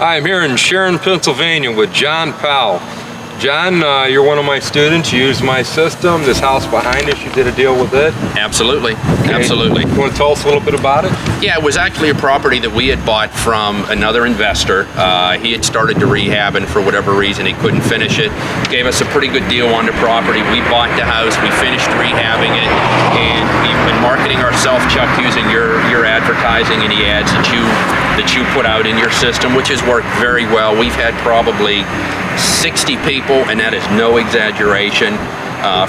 I'm here in Sharon, Pennsylvania with John Powell. John, you're one of my students. You use my system. This house behind us, you did a deal with it? Absolutely, Okay. absolutely. You want to tell us a little bit about it? Yeah, it was actually a property that we had bought from another investor. He had started to rehab, and for whatever reason he couldn't finish it. Gave us a pretty good deal on the property. We bought the house, we finished rehabbing it, and we've been marketing ourselves, Chuck, using your advertising and the ads that you put out in your system, which has worked very well. We've had probably 60 people, and that is no exaggeration,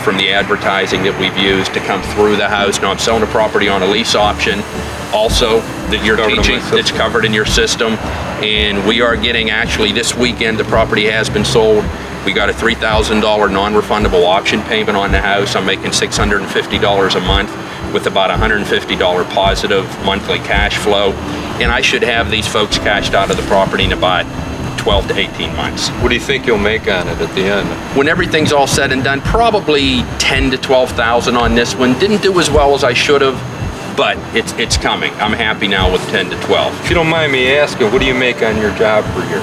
from the advertising that we've used to come through the house. Now I'm selling a property on a lease option also that you're teaching, that's covered in your system, and we are getting, actually this weekend the property has been sold. We got a $3,000 non-refundable option payment on the house. I'm making $650 a month with about $150 positive monthly cash flow, and I should have these folks cashed out of the property in about 12 to 18 months. What do you think you'll make on it at the end? When everything's all said and done, probably 10 to 12,000 on this one. Didn't do as well as I should have, but it's coming. I'm happy now with 10 to 12. If you don't mind me asking, what do you make on your job per year?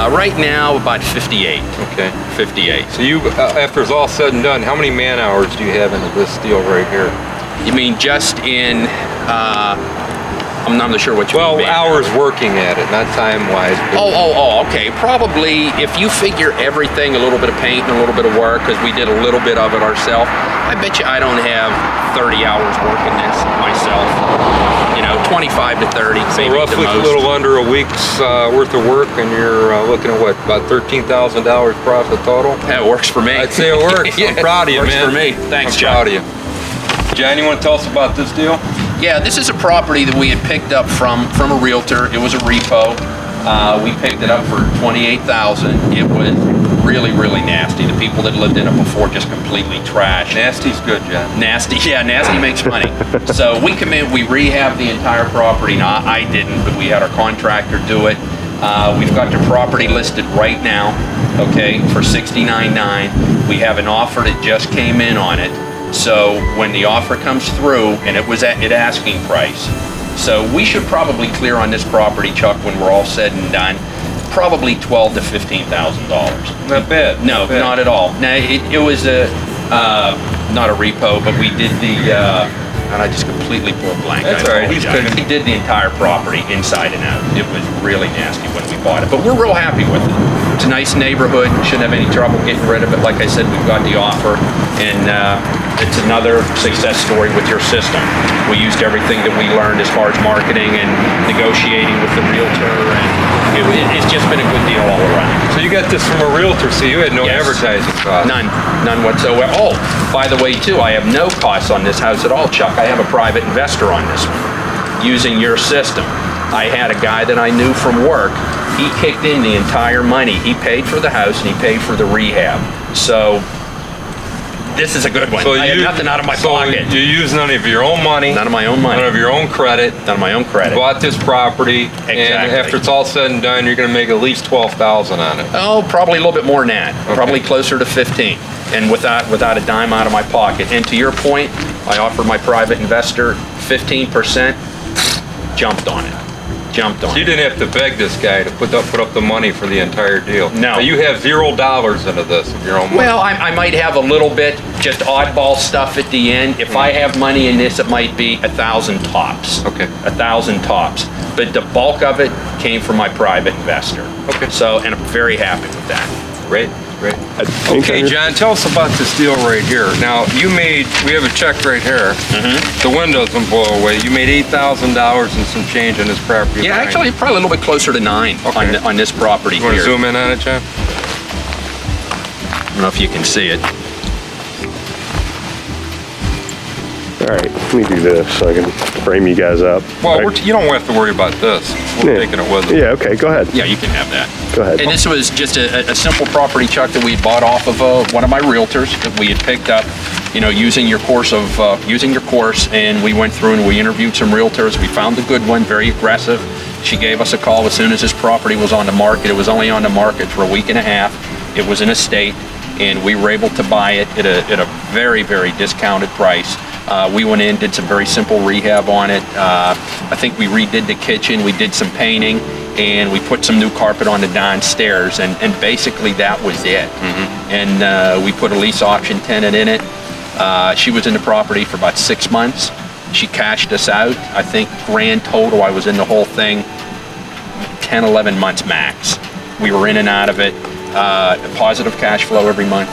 Right now, about 58. Okay. 58. So you, after it's all said and done, how many man hours do you have into this deal right here? You mean just in, I'm not sure what you mean. Well, hours working at it, not time-wise. Oh, okay. Probably, if you figure everything, a little bit of paint and a little bit of work, because we did a little bit of it ourselves, I bet you I don't have 30 hours working this myself. You know, 25 to 30, So maybe roughly the a most. little under a week's worth of work, and you're looking at what, about $13,000 profit total? That works for me. I'd say it works. Yeah, I'm proud of you, works man. for me. Thanks, I'm Chuck. proud of you. John, you want to tell us about this deal? Yeah, this is a property that we had picked up from a realtor. It was a repo. We picked it up for $28,000. It was really, really nasty. The people that lived in it before just completely trashed. Nasty's good, John. Nasty, yeah, nasty makes money. So we come in, we rehab the entire property. Now, I didn't, but we had our contractor do it. We've got the property listed right now, okay, for $69,900. We have an offer that just came in on it. So when the offer comes through, and it was at asking price, so we should probably clear on this property, Chuck, when we're all said and done, probably $12,000 to $15,000. Not bad. No, not at all. Now it was not a repo, but we did the, and I just completely blew a blank. That's all right. He's apologize. He did the entire property inside and out. It was really nasty when we bought it, but we're real happy with it. It's a nice neighborhood. Shouldn't have any trouble getting rid of it. Like I said, we've got the offer, and it's another success story with your system. We used everything that we learned as far as marketing and negotiating with the realtor, and it's just been a good deal all around. So you got this from a realtor, so you had no Yes. advertising cost. None whatsoever. Oh, by the way, too, I have no costs on this house at all, Chuck. I have a private investor on this one, using your system. I had a guy that I knew from work. He kicked in the entire money. He paid for the house and he paid for the rehab. So this is a good one. So I had nothing out of my pocket. You use none of your own money. None of my own money. None of your own credit. None of my own credit. Bought this property, and Exactly. after it's all said and done, you're going to make at least $12,000 on it. Oh, probably a little bit more than that. Okay. Probably closer to 15, and without a dime out of my pocket. And to your point, I offered my private investor 15%. Jumped on it. So you didn't have to beg this guy to put up the money for the entire deal. No. So you have $0 into this of your own money. Well, I might have a little bit, just oddball stuff at the end. If I have money in this, it might be 1,000 tops. Okay. 1,000 tops. But the bulk of it came from my private investor. Okay. So, and I'm very happy with that. Great. Okay, John, tell us about this deal right here. Now, we have a check right here. The windows don't blow away. You made $8,000 and some change on this property. Yeah, actually, probably a little bit closer to 9 Okay. on this property You want here. to zoom in on it, John? I don't know if you can see it. All right, let me do this so I can frame you guys up. Well, Right? you don't have to worry about this. We're Yeah. taking it with us. Yeah, okay, go ahead. Yeah, you can have that. Go ahead. And this was just a simple property, Chuck, that we bought off of one of my realtors that we had picked up, you know, using your course, and we went through and we interviewed some realtors. We found a good one, very aggressive. She gave us a call as soon as this property was on the market. It was only on the market for a week and a half. It was an estate, and we were able to buy it at a very, very discounted price. We went in, did some very simple rehab on it. I think we redid the kitchen, we did some painting, and we put some new carpet on the downstairs, and basically that was it. And we put a lease option tenant in it. She was in the property for about 6 months. She cashed us out. I think grand total, I was in the whole thing 10, 11 months max. We were in and out of it, positive cash flow every month.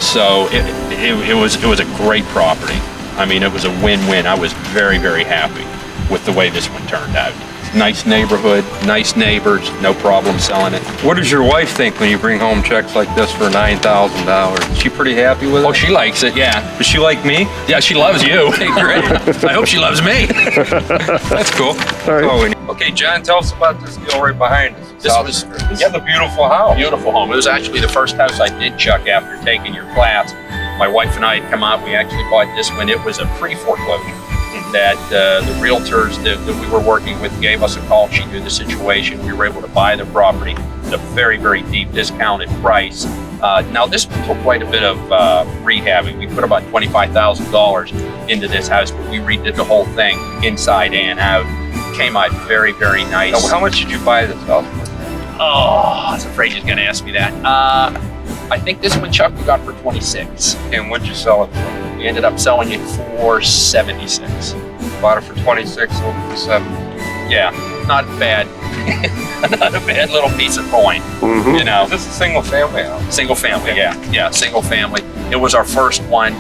So it was a great property. I mean, it was a win-win. I was very, very happy with the way this one turned out. Nice neighborhood, nice neighbors, no problem selling it. What does your wife think when you bring home checks like this for $9,000? Is she pretty happy with it? Oh, she likes it, yeah. Does she like me? Yeah, she loves you. Hey, great. I hope she loves me. That's cool. All right. Okay, John, tell us about this deal right behind us. This is a beautiful house. Beautiful home. It was actually the first house I did, Chuck, after taking your class. My wife and I had come out. We actually bought this one. It was a pre-foreclosure that the realtors that we were working with gave us a call. She knew the situation. We were able to buy the property at a very, very deep discounted price. Now, this took quite a bit of rehabbing. We put about $25,000 into this house, but we redid the whole thing inside and out. Came out very, very nice. Now, how much did you buy this house for? Oh, I was afraid you was going to ask me that. I think this one, Chuck, we got for 26. And what'd you sell it for? We ended up selling it for 76. Bought it for 26, sold it for 70. Yeah, not bad. Not a bad little piece of coin. You know, Is this a single family house? single family. Yeah, single family. It was our first one.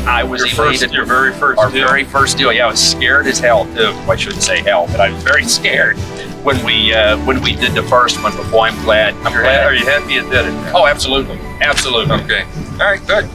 I was elated. Your very first Our deal? very first deal. Yeah, I was scared as hell too. I shouldn't say hell, but I was very scared when we did the first one. But boy, I'm glad. Are you happy you did it? Oh, absolutely, absolutely. Okay. All right, good.